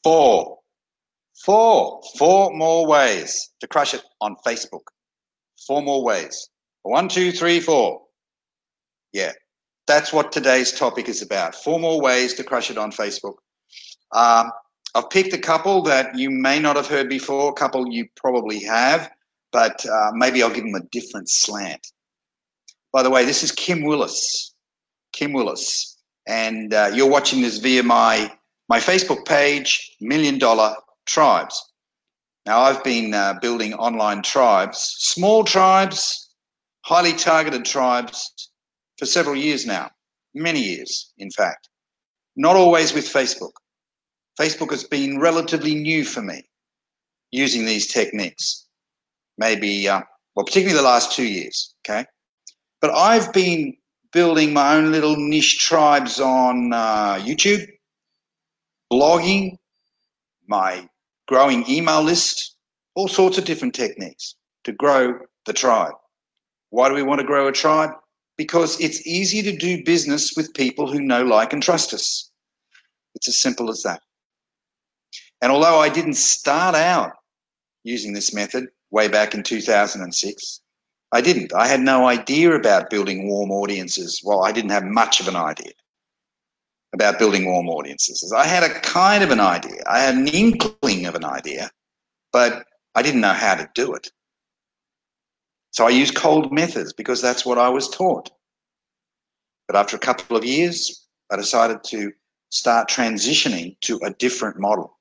Four. Four more ways to crush it on Facebook. Four more ways. 1, 2, 3, 4. Yeah, that's what today's topic is about. Four more ways to crush it on Facebook. I've picked a couple that you may not have heard before, a couple you probably have, but maybe I'll give them a different slant. By the way, this is Kim Willis. Kim Willis. And you're watching this via my Facebook page, $1 Million Tribes. Now, I've been building online tribes, small tribes, highly targeted tribes for several years now, many years, in fact. Not always with Facebook. Facebook has been relatively new for me using these techniques, maybe, well, particularly the last 2 years, okay? But I've been building my own little niche tribes on YouTube, blogging, my growing email list, all sorts of different techniques to grow the tribe. Why do we want to grow a tribe? Because it's easy to do business with people who know, like, and trust us. It's as simple as that. And although I didn't start out using this method way back in 2006, I didn't. I had no idea about building warm audiences. Well, I didn't have much of an idea about building warm audiences. I had a kind of an idea. I had an inkling of an idea, but I didn't know how to do it. So I used cold methods because that's what I was taught. But after a couple of years, I decided to start transitioning to a different model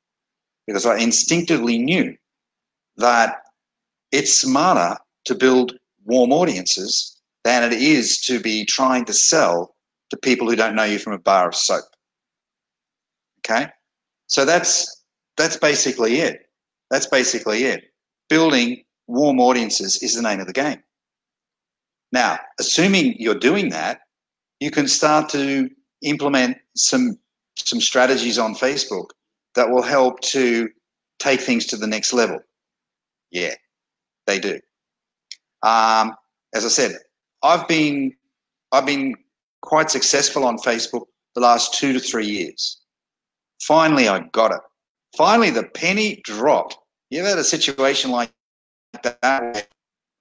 because I instinctively knew that it's smarter to build warm audiences than it is to be trying to sell to people who don't know you from a bar of soap. Okay? So that's basically it. That's basically it. Building warm audiences is the name of the game. Now, assuming you're doing that, you can start to implement some strategies on Facebook that will help to take things to the next level. Yeah, they do. As I said, I've been quite successful on Facebook the last 2 to 3 years. Finally, I got it. Finally, the penny dropped. You ever had a situation like that?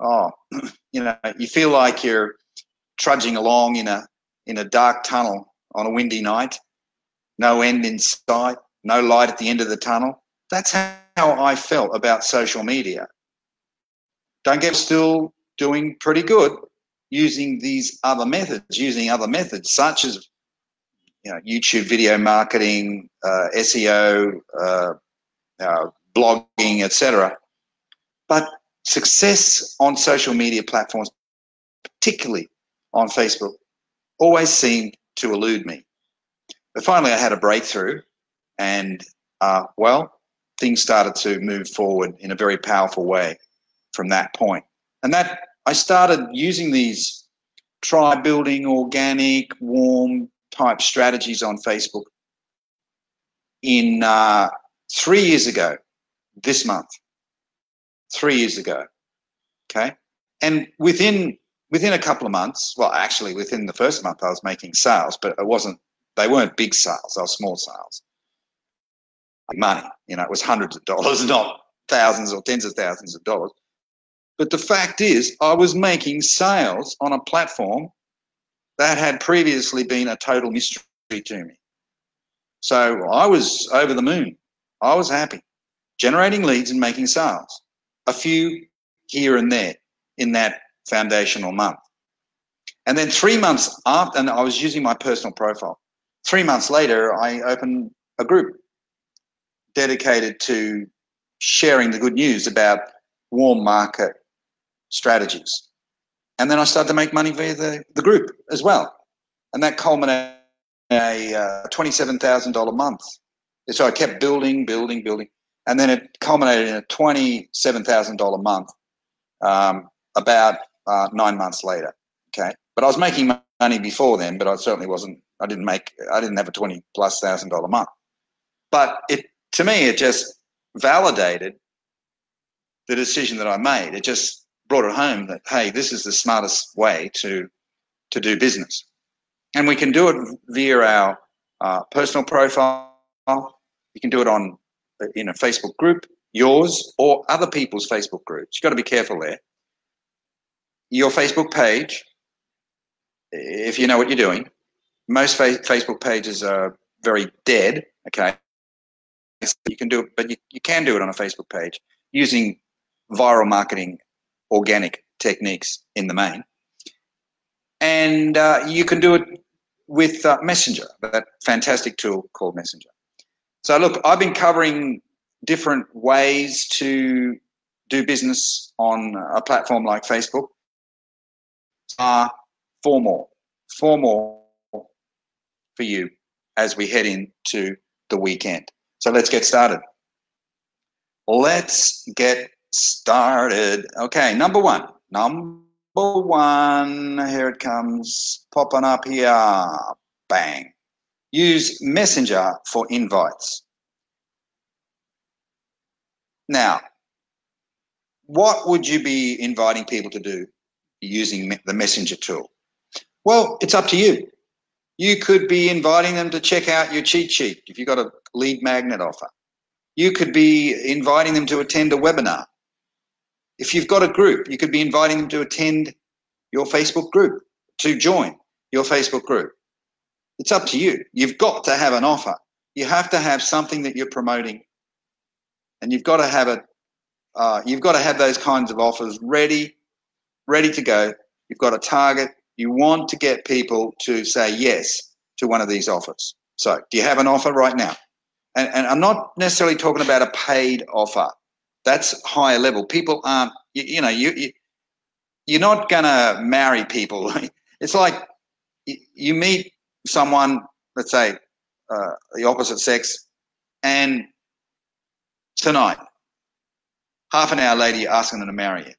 Oh, you know, you feel like you're trudging along in a dark tunnel on a windy night, no end in sight, no light at the end of the tunnel. That's how I felt about social media. Don't get still doing pretty good using these other methods, such as, you know, YouTube video marketing, SEO, blogging, etc. But success on social media platforms, particularly on Facebook, always seemed to elude me. But finally, I had a breakthrough, and well, things started to move forward in a very powerful way from that point. And that I started using these tribe building, organic, warm type strategies on Facebook in 3 years ago, this month. 3 years ago, okay? And within a couple of months, well, actually within the first month I was making sales, but they weren't big sales, they were small sales. Money, you know, it was hundreds of dollars, not thousands or tens of thousands of dollars. But the fact is, I was making sales on a platform that had previously been a total mystery to me. So I was over the moon. I was happy, generating leads and making sales, a few here and there in that foundational month. And then 3 months after, and I was using my personal profile. 3 months later, I opened a group dedicated to sharing the good news about warm market strategies. And then I started to make money via the group as well. And that culminated in a $27,000 month. So I kept building. And then it culminated in a $27,000 month about 9 months later. Okay. But I was making money before then, but I certainly wasn't, I didn't have a $20,000+ month. But to me, it just validated the decision that I made. It just brought it home that, hey, this is the smartest way to do business. And we can do it via our personal profile. You can do it on in a Facebook group, yours or other people's Facebook groups. You've got to be careful there. Your Facebook page, if you know what you're doing, most Facebook pages are very dead, okay? You can do it, but you can do it on a Facebook page using viral marketing, organic techniques in the main. And you can do it with Messenger, that fantastic tool called Messenger. So look, I've been covering different ways to do business on a platform like Facebook. Four more for you as we head into the weekend. So let's get started. Okay, number one, here it comes, popping up here, bang. Use Messenger for invites. Now, what would you be inviting people to do using the Messenger tool? Well, it's up to you. You could be inviting them to check out your cheat sheet if you've got a lead magnet offer. You could be inviting them to attend a webinar. If you've got a group, you could be inviting them to attend your Facebook group, to join your Facebook group. It's up to you. You've got to have an offer. You have to have something that you're promoting, and you've got to have it. You've got to have those kinds of offers ready to go. You've got a target. You want to get people to say yes to one of these offers. So, do you have an offer right now? And I'm not necessarily talking about a paid offer. That's higher level. People aren't. You're not going to marry people. It's like you meet someone, let's say the opposite sex, and tonight, half an hour later, you're asking them to marry you.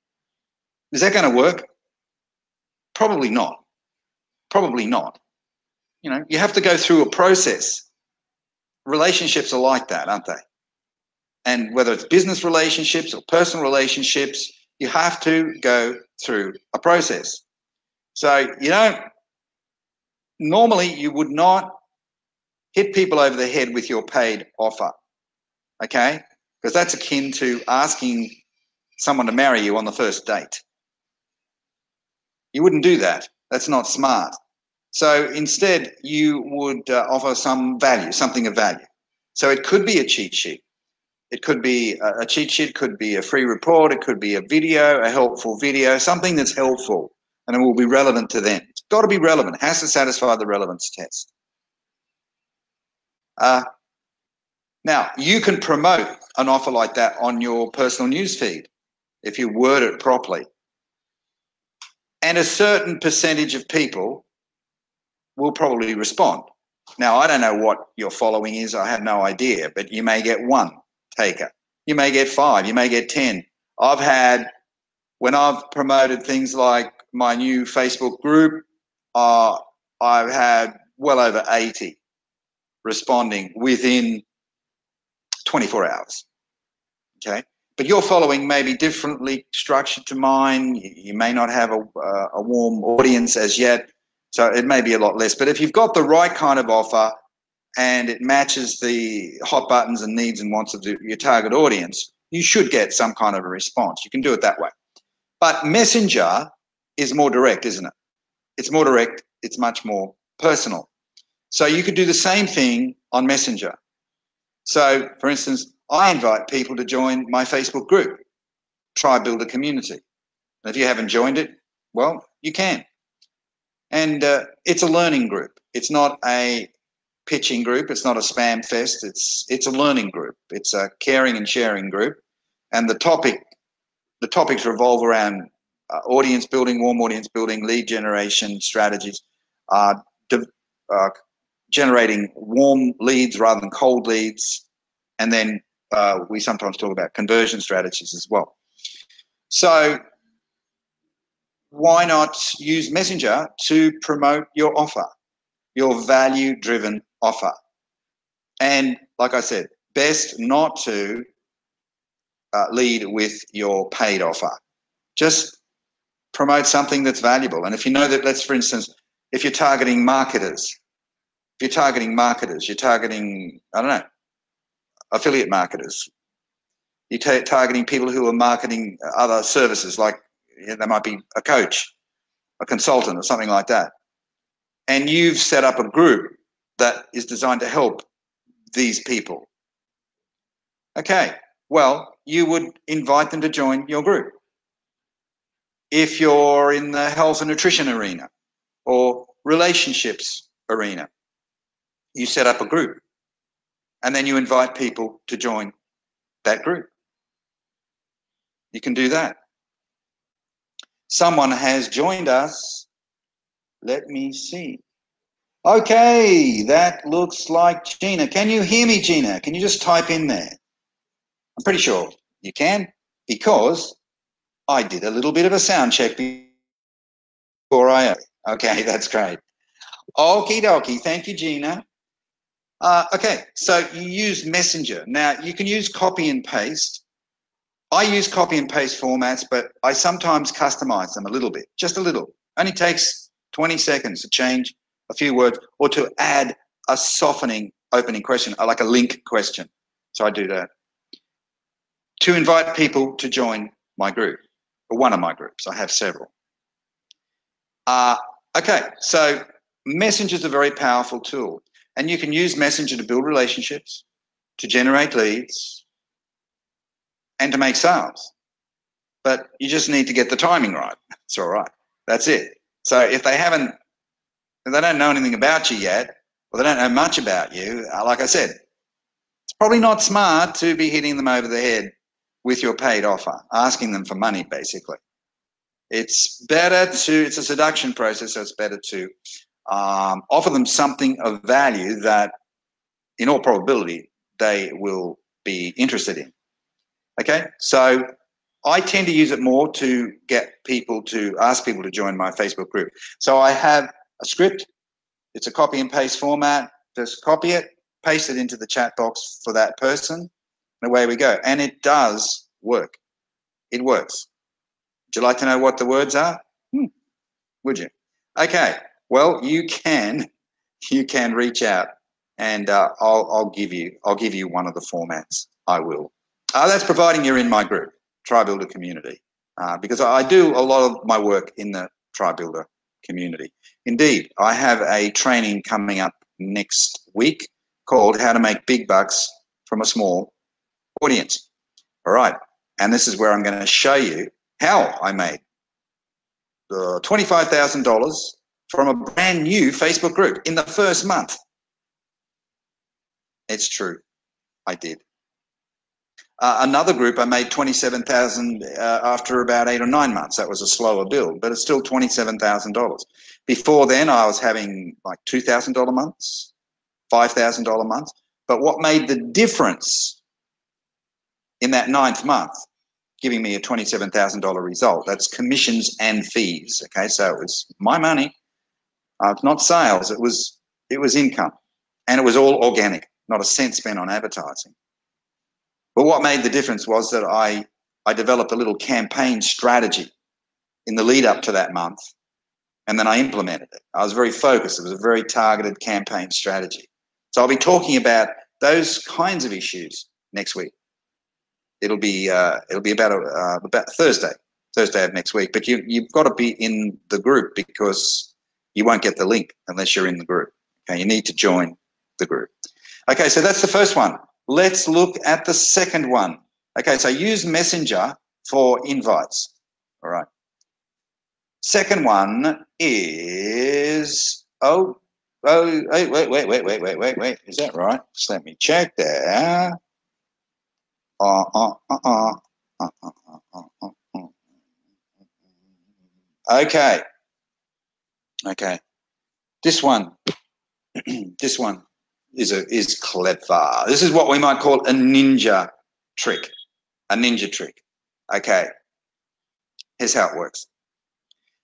Is that going to work? Probably not. Probably not. You have to go through a process. Relationships are like that, aren't they? And whether it's business relationships or personal relationships, you have to go through a process. So, normally you would not hit people over the head with your paid offer, okay? Because that's akin to asking someone to marry you on the first date. You wouldn't do that. That's not smart. So instead, you would offer some value, something of value. So it could be a cheat sheet. It could be a cheat sheet, could be a free report, it could be a video, a helpful video, something that's helpful and it will be relevant to them. It's got to be relevant. It has to satisfy the relevance test. Now, you can promote an offer like that on your personal newsfeed if you word it properly. And a certain percentage of people will probably respond. Now, I don't know what your following is. I have no idea, but you may get one taker. You may get 5. You may get 10. When I've promoted things like my new Facebook group, I've had well over 80 responding within 24 hours. Okay. But your following may be differently structured to mine. You may not have a warm audience as yet, so it may be a lot less. But if you've got the right kind of offer and it matches the hot buttons and needs and wants of your target audience, you should get some kind of a response. You can do it that way. But Messenger is more direct, isn't it? It's more direct. It's much more personal. So you could do the same thing on Messenger. So, for instance, I invite people to join my Facebook group, Try Build a Community. And if you haven't joined it, well, you can. And it's a learning group. It's not a pitching group. It's not a spam fest. It's a learning group. It's a caring and sharing group. And the topics revolve around audience building, warm audience building, lead generation strategies, generating warm leads rather than cold leads. And then we sometimes talk about conversion strategies as well. So why not use Messenger to promote your offer, your value-driven offer? And like I said, best not to lead with your paid offer. Just promote something that's valuable. And if you know that, let's, for instance, if you're targeting marketers, you're targeting, I don't know, affiliate marketers. You're targeting people who are marketing other services, like they might be a coach, a consultant, or something like that. And you've set up a group that is designed to help these people. Okay, well, you would invite them to join your group. If you're in the health and nutrition arena or relationships arena, you set up a group and then you invite people to join that group. You can do that. Someone has joined us. Let me see. Okay, that looks like Gina. Can you hear me, Gina? Can you just type in there? I'm pretty sure you can, because I did a little bit of a sound check before I... Okay, that's great. Okie dokie. Thank you, Gina. Okay, so you use Messenger. Now, you can use copy and paste. I use copy and paste formats, but I sometimes customize them a little bit, just a little. Only takes 20 seconds to change a few words or to add a softening opening question, like a link question. So I do that. To invite people to join my group, or one of my groups. I have several. Okay, so Messenger is a very powerful tool, and you can use Messenger to build relationships, to generate leads, and to make sales. But you just need to get the timing right. It's all right. That's it. So if they don't know anything about you yet, or they don't know much about you, like I said, it's probably not smart to be hitting them over the head with your paid offer, asking them for money, basically. It's a seduction process, so it's better to offer them something of value that, in all probability, they will be interested in. Okay, so I tend to use it more to ask people to join my Facebook group. So I have a script. It's a copy and paste format. Just copy it, paste it into the chat box for that person, and away we go. And it does work. It works. Would you like to know what the words are? Would you? Okay. Well, you can reach out, and I'll give you one of the formats. I will. That's providing you're in my group, TriBuilder community, because I do a lot of my work in the TriBuilder community. Indeed, I have a training coming up next week called How to Make Big Bucks from a Small Audience. All right. And this is where I'm going to show you how I made $25,000 from a brand new Facebook group in the first month. It's true. I did. Another group, I made $27,000 after about 8 or 9 months. That was a slower build, but it's still $27,000. Before then, I was having like $2,000 months, $5,000 months. But what made the difference in that 9th month, giving me a $27,000 result, that's commissions and fees. Okay, so it was my money, not sales. It was income, and it was all organic, not a cent spent on advertising. But what made the difference was that I developed a little campaign strategy in the lead up to that month, and then I implemented it. I was very focused. It was a very targeted campaign strategy. So I'll be talking about those kinds of issues next week. It'll be about Thursday of next week. But you've got to be in the group, because you won't get the link unless you're in the group. Okay, you need to join the group. Okay, so that's the first one. Let's look at the second one. Okay, so use Messenger for invites. All right. Second one is, wait. Is that right? Just let me check there. Okay. This one is clever. This is what we might call a ninja trick. Okay. Here's how it works.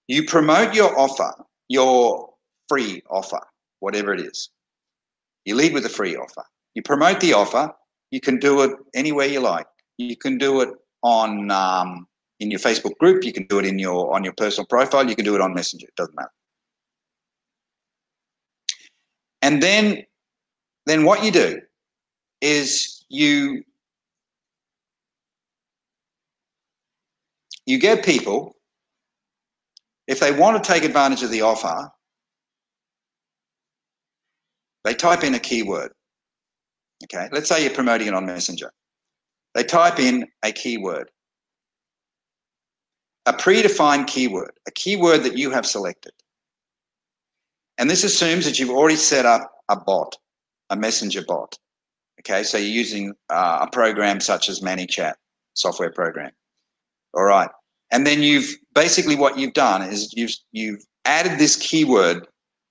You promote your offer, your free offer, whatever it is. You lead with a free offer. You promote the offer. You can do it anywhere you like. You can do it on in your Facebook group. You can do it on your personal profile. You can do it on Messenger. It doesn't matter. And then what you do is you get people, if they want to take advantage of the offer, they type in a keyword. Okay, let's say you're promoting it on Messenger. They type in a keyword, a predefined keyword, a keyword that you have selected. And this assumes that you've already set up a bot, a messenger bot. Okay, so you're using a program such as ManyChat, software program. All right. And then basically what you've done is you've added this keyword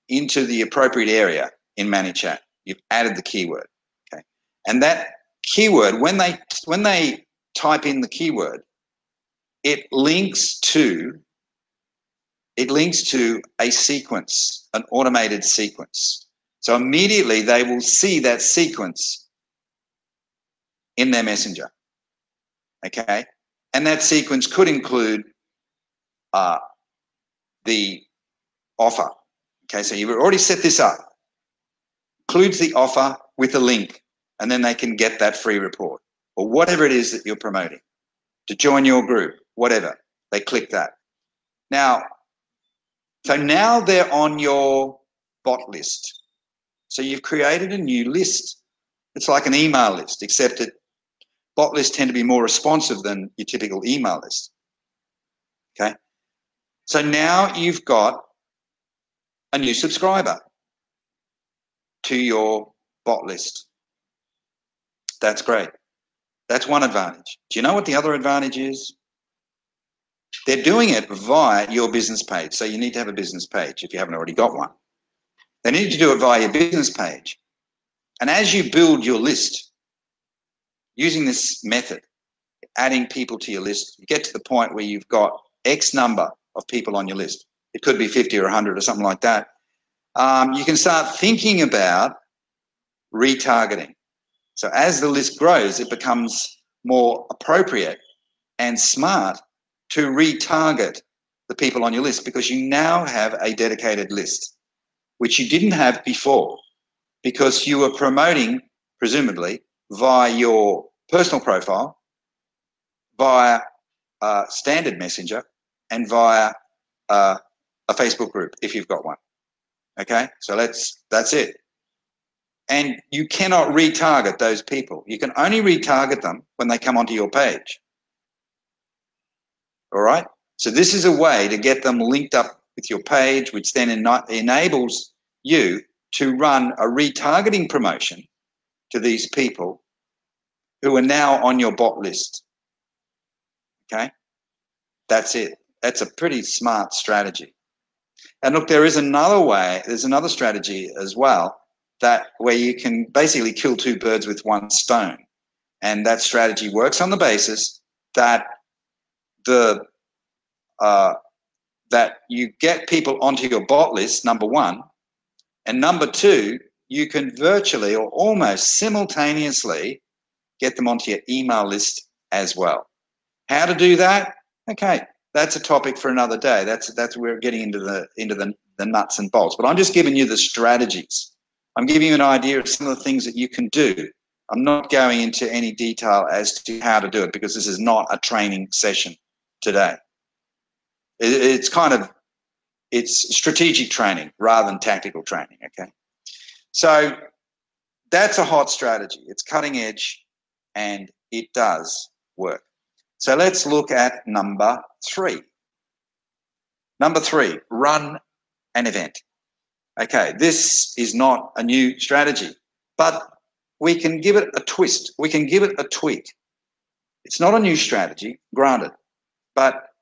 into the appropriate area in ManyChat. You've added the keyword. Okay. And that keyword, when they type in the keyword, it links to a sequence, an automated sequence. So immediately they will see that sequence in their messenger. Okay. And that sequence could include the offer. Okay, so you've already set this up. Includes the offer with a link, and then they can get that free report or whatever it is that you're promoting to join your group, whatever. They click that. Now they're on your bot list. So you've created a new list. It's like an email list, except that bot lists tend to be more responsive than your typical email list. Okay. So now you've got a new subscriber to your bot list. That's great. That's one advantage. Do you know what the other advantage is? They're doing it via your business page. So you need to have a business page if you haven't already got one. They need to do it via your business page. And as you build your list, using this method, adding people to your list, you get to the point where you've got X number of people on your list. It could be 50 or 100 or something like that. You can start thinking about retargeting. So as the list grows, it becomes more appropriate and smart to retarget the people on your list because you now have a dedicated list, which you didn't have before because you were promoting, presumably, via your personal profile, via standard messenger, and via a Facebook group if you've got one. Okay, so that's it. And you cannot retarget those people. You can only retarget them when they come onto your page. All right? So this is a way to get them linked up with your page, which then enables you to run a retargeting promotion to these people who are now on your bot list. Okay? That's it. That's a pretty smart strategy. And look, there is another way, there's another strategy as well, that where you can basically kill two birds with one stone. And that strategy works on the basis that that you get people onto your bot list, number one, and number two, you can virtually or almost simultaneously get them onto your email list as well. How to do that? Okay, that's a topic for another day. That's we're getting into the nuts and bolts. But I'm just giving you the strategies. I'm giving you an idea of some of the things that you can do. I'm not going into any detail as to how to do it because this is not a training session today. It's strategic training rather than tactical training, okay? So that's a hot strategy. It's cutting edge and it does work. So let's look at number 3. Number 3, run an event. Okay, this is not a new strategy, but we can give it a twist. We can give it a tweak. It's not a new strategy, granted, but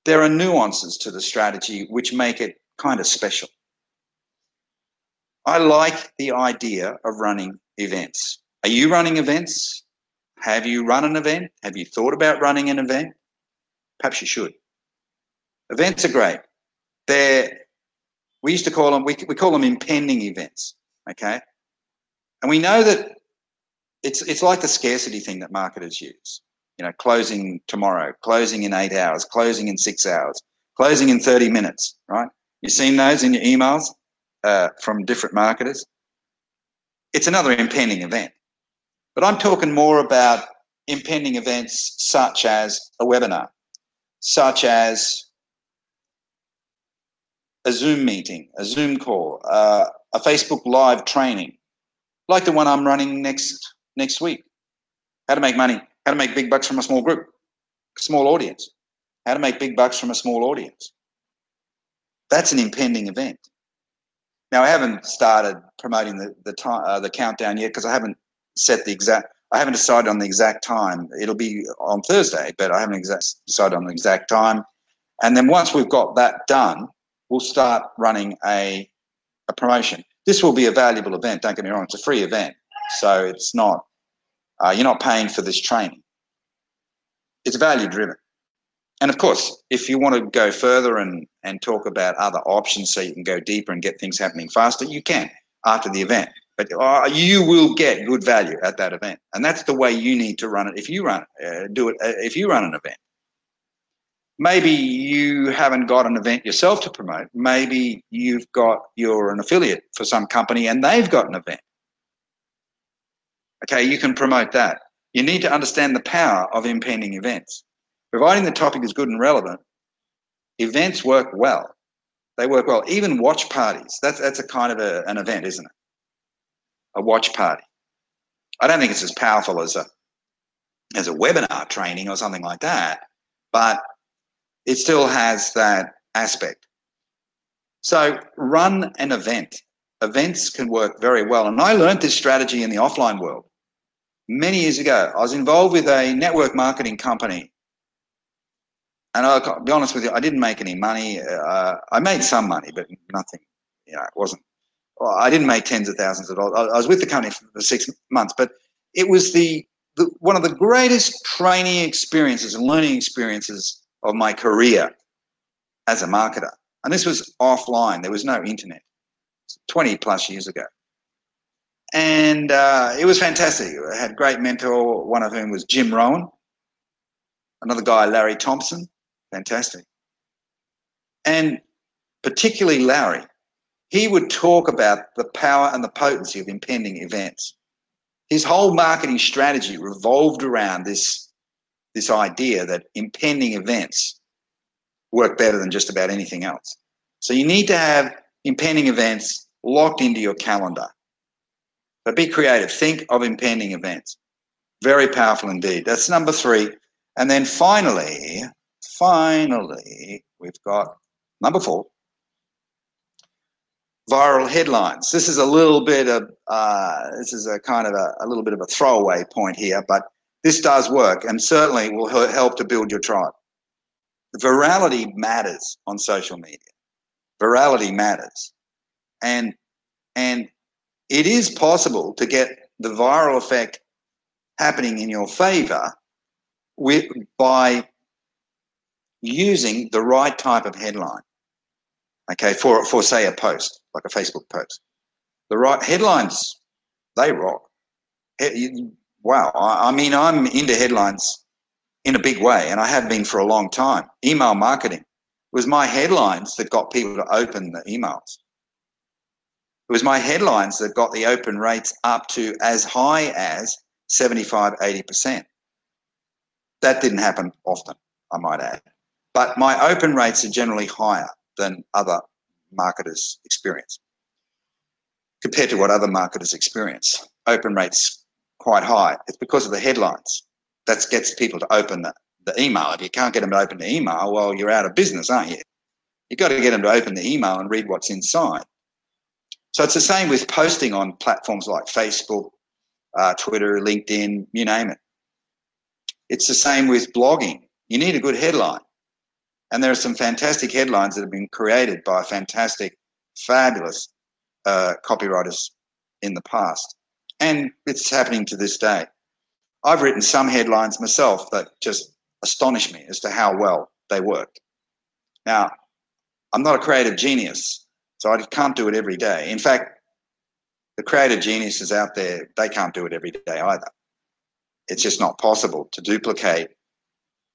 there are nuances to the strategy which make it kind of special. I like the idea of running events. Are you running events? Have you run an event? Have you thought about running an event? Perhaps you should. Events are great. We used to call them, we call them impending events, okay? And we know that it's like the scarcity thing that marketers use. You know, closing tomorrow, closing in 8 hours, closing in 6 hours, closing in 30 minutes, right? You've seen those in your emails from different marketers. It's another impending event. But I'm talking more about impending events such as a webinar, such as a Zoom meeting, a Zoom call, a Facebook Live training, like the one I'm running next week. How to make money, how to make big bucks from a small group, a small audience. How to make big bucks from a small audience. That's an impending event. Now, I haven't started promoting the countdown yet because I haven't decided on the exact time. It'll be on Thursday, but I haven't decided on the exact time. And then once we've got that done, we'll start running a promotion. This will be a valuable event. Don't get me wrong; it's a free event, so it's not. You're not paying for this training. It's value driven. And of course, if you want to go further and talk about other options so you can go deeper and get things happening faster, you can after the event. But you will get good value at that event. And that's the way you need to run it if you run an event. Maybe you haven't got an event yourself to promote. Maybe you're an affiliate for some company and they've got an event. Okay, you can promote that. You need to understand the power of impending events. Providing the topic is good and relevant, events work well. They work well. Even watch parties. That's a kind of an event, isn't it? A watch party. I don't think it's as powerful as a webinar training or something like that, but it still has that aspect. So run an event. Events can work very well. And I learned this strategy in the offline world many years ago. I was involved with a network marketing company. And I'll be honest with you, I didn't make any money. I made some money, but nothing. It wasn't. Well, I didn't make tens of thousands of dollars. I was with the company for 6 months, but it was one of the greatest training experiences and learning experiences of my career as a marketer. And this was offline. There was no internet. 20 plus years ago. And it was fantastic. I had a great mentor, one of whom was Jim Rohn. Another guy, Larry Thompson. Fantastic. And particularly Larry, he would talk about the power and the potency of impending events. His whole marketing strategy revolved around this idea that impending events work better than just about anything else. So you need to have impending events locked into your calendar. But be creative. Think of impending events. Very powerful indeed. That's number 3. And then finally, we've got number 4, viral headlines. This is a little bit of, a little bit of a throwaway point here, but this does work and certainly will help to build your tribe. Virality matters on social media. Virality matters. And it is possible to get the viral effect happening in your favor by using the right type of headline, okay, for say a post, like a Facebook post. The right headlines, they rock. Wow, I mean, I'm into headlines in a big way, and I have been for a long time. Email marketing was my headlines that got people to open the emails. It was my headlines that got the open rates up to as high as 75, 80%. That didn't happen often, I might add. But my open rates are generally higher than other marketers experience. Compared to what other marketers experience, open rates quite high. It's because of the headlines. That gets people to open the email. If you can't get them to open the email, well, you're out of business, aren't you? You've got to get them to open the email and read what's inside. So it's the same with posting on platforms like Facebook, Twitter, LinkedIn, you name it. It's the same with blogging. You need a good headline. And there are some fantastic headlines that have been created by fantastic, fabulous copywriters in the past. And it's happening to this day. I've written some headlines myself that just astonish me as to how well they work. Now, I'm not a creative genius, so I can't do it every day. In fact, the creative geniuses out there, they can't do it every day either. It's just not possible to duplicate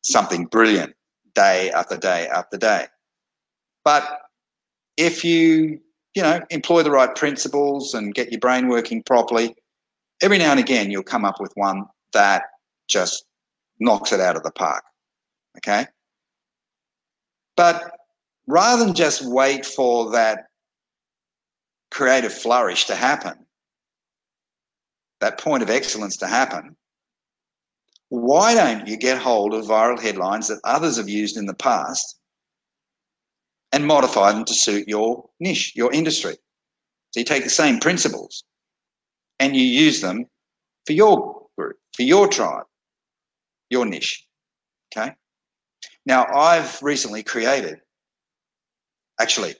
something brilliant day after day after day. But if you employ the right principles and get your brain working properly, every now and again you'll come up with one that just knocks it out of the park, okay? But rather than just wait for that creative flourish to happen, that point of excellence to happen, why don't you get hold of viral headlines that others have used in the past and modify them to suit your niche, your industry? So you take the same principles and you use them for your group, for your tribe, your niche, okay? Now, I've recently created, actually,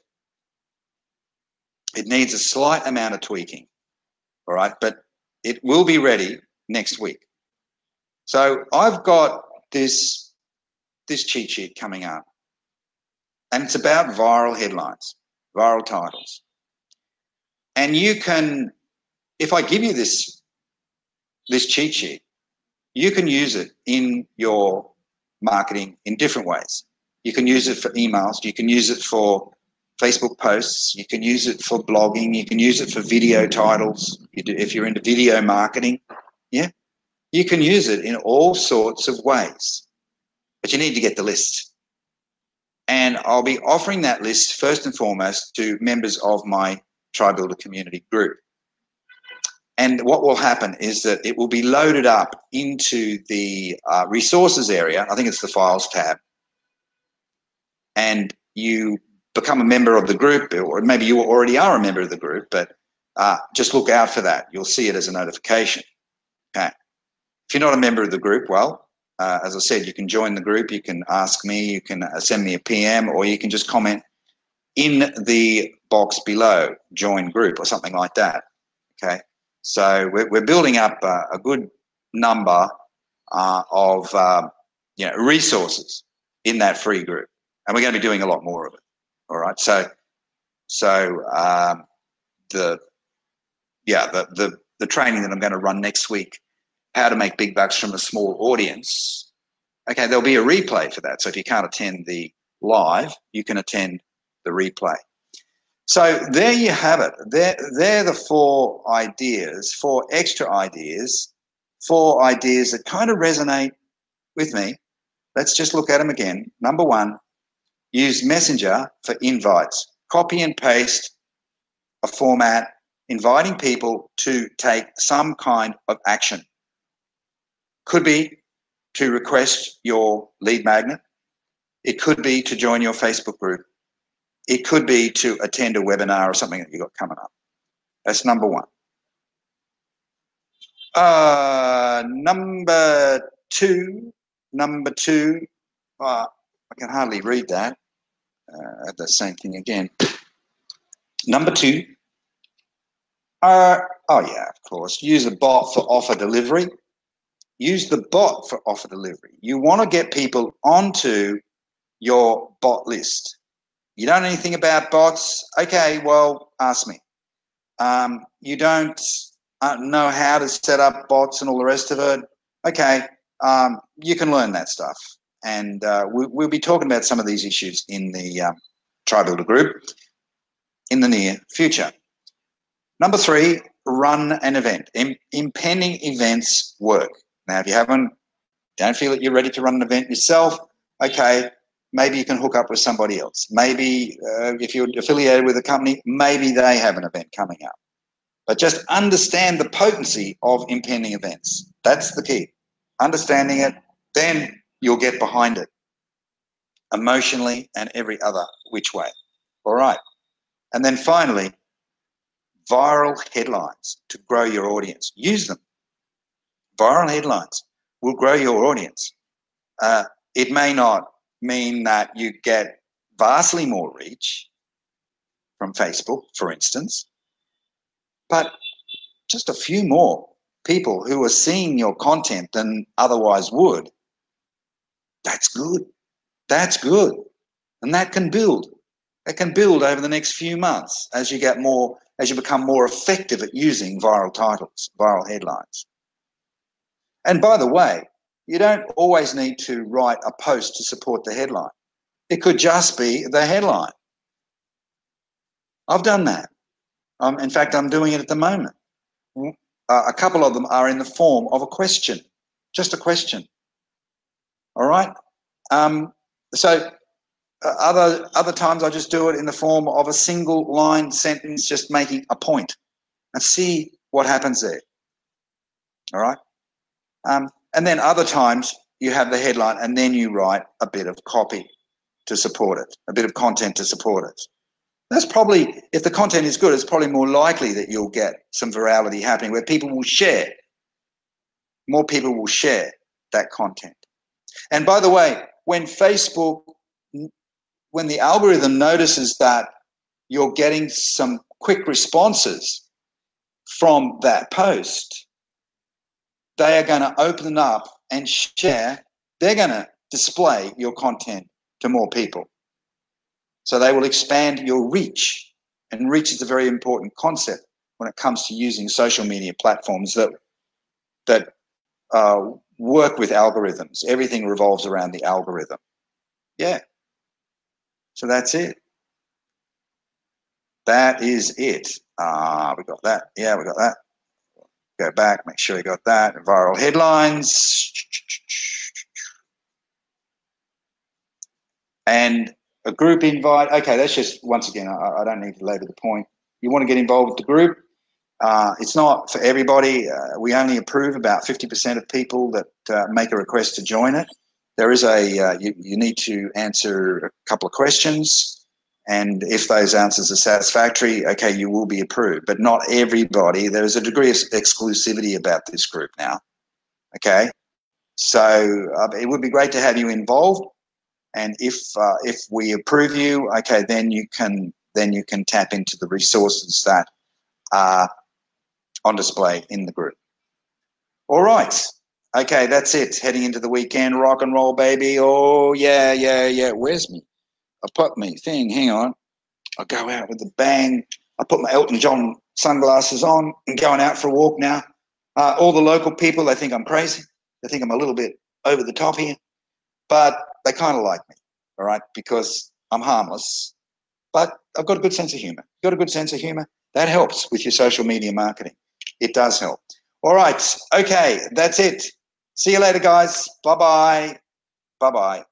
it needs a slight amount of tweaking, all right? But it will be ready next week. So I've got this cheat sheet coming up, and it's about viral headlines, viral titles. And you can, if I give you this cheat sheet, you can use it in your marketing in different ways. You can use it for emails. You can use it for Facebook posts. You can use it for blogging. You can use it for video titles. If you're into video marketing, yeah, you can use it in all sorts of ways. But you need to get the list. And I'll be offering that list first and foremost to members of my Tribe Builder community group. And what will happen is that it will be loaded up into the resources area. I think it's the files tab. And you become a member of the group, or maybe you already are a member of the group, but just look out for that. You'll see it as a notification. Okay. If you're not a member of the group, well, as I said, you can join the group. You can ask me, you can send me a PM, or you can just comment in the box below, join group or something like that. Okay. So we're building up a good number of resources in that free group, and we're going to be doing a lot more of it. All right. So the training that I'm going to run next week, how to make big bucks from a small audience. Okay, there'll be a replay for that. So if you can't attend the live, you can attend the replay. So there you have it. They're the four extra ideas, four ideas that kind of resonate with me. Let's just look at them again. Number one, use Messenger for invites. Copy and paste a format inviting people to take some kind of action. Could be to request your lead magnet. It could be to join your Facebook group. It could be to attend a webinar or something that you've got coming up. That's number one. Number two, I can hardly read that. The same thing again. Number two, of course, use a bot for offer delivery. Use the bot for offer delivery. You want to get people onto your bot list. You don't know anything about bots? Okay, well, ask me. You don't know how to set up bots and all the rest of it? Okay, you can learn that stuff. And we'll be talking about some of these issues in the Tribe Builder group in the near future. Number three, run an event. Impending events work. Now, if you don't feel that you're ready to run an event yourself, okay, maybe you can hook up with somebody else. Maybe if you're affiliated with a company, maybe they have an event coming up. But just understand the potency of impending events. That's the key. Understanding it, then you'll get behind it emotionally and every other which way. All right. And then finally, viral headlines to grow your audience. Use them. Viral headlines will grow your audience. It may not mean that you get vastly more reach from Facebook, for instance, but just a few more people who are seeing your content than otherwise would. That's good. That's good. And that can build. It can build over the next few months as you become more effective at using viral titles, viral headlines. And by the way, you don't always need to write a post to support the headline. It could just be the headline. I've done that. In fact, I'm doing it at the moment. a couple of them are in the form of a question, just a question. All right. Other times I just do it in the form of a single line sentence, just making a point, and see what happens there. All right. And then other times you have the headline and then you write a bit of copy to support it, a bit of content to support it. That's probably, if the content is good, it's probably more likely that you'll get some virality happening where people will share. More people will share that content. And by the way, when Facebook, when the algorithm notices that you're getting some quick responses from that post, they are going to open up and share. They're going to display your content to more people. So they will expand your reach. And reach is a very important concept when it comes to using social media platforms that work with algorithms. Everything revolves around the algorithm. Yeah. So that's it. That is it. We got that. Yeah, we got that. Go back, make sure you got that. Viral headlines. And a group invite. Okay, that's just, once again, I don't need to labour the point. You want to get involved with the group. It's not for everybody. We only approve about 50% of people that make a request to join it. There is you need to answer a couple of questions. And if those answers are satisfactory, okay, you will be approved. But not everybody. There is a degree of exclusivity about this group now. Okay, so it would be great to have you involved. And if we approve you, okay, then you can tap into the resources that are on display in the group. All right. Okay, that's it. Heading into the weekend, rock and roll, baby. Oh yeah. Where's me? I put me thing, hang on. I go out with a bang. I put my Elton John sunglasses on and going out for a walk now. All the local people, they think I'm crazy. They think I'm a little bit over the top here. But they kind of like me, all right, because I'm harmless. But I've got a good sense of humour. Got a good sense of humour? That helps with your social media marketing. It does help. All right. Okay, that's it. See you later, guys. Bye-bye. Bye-bye.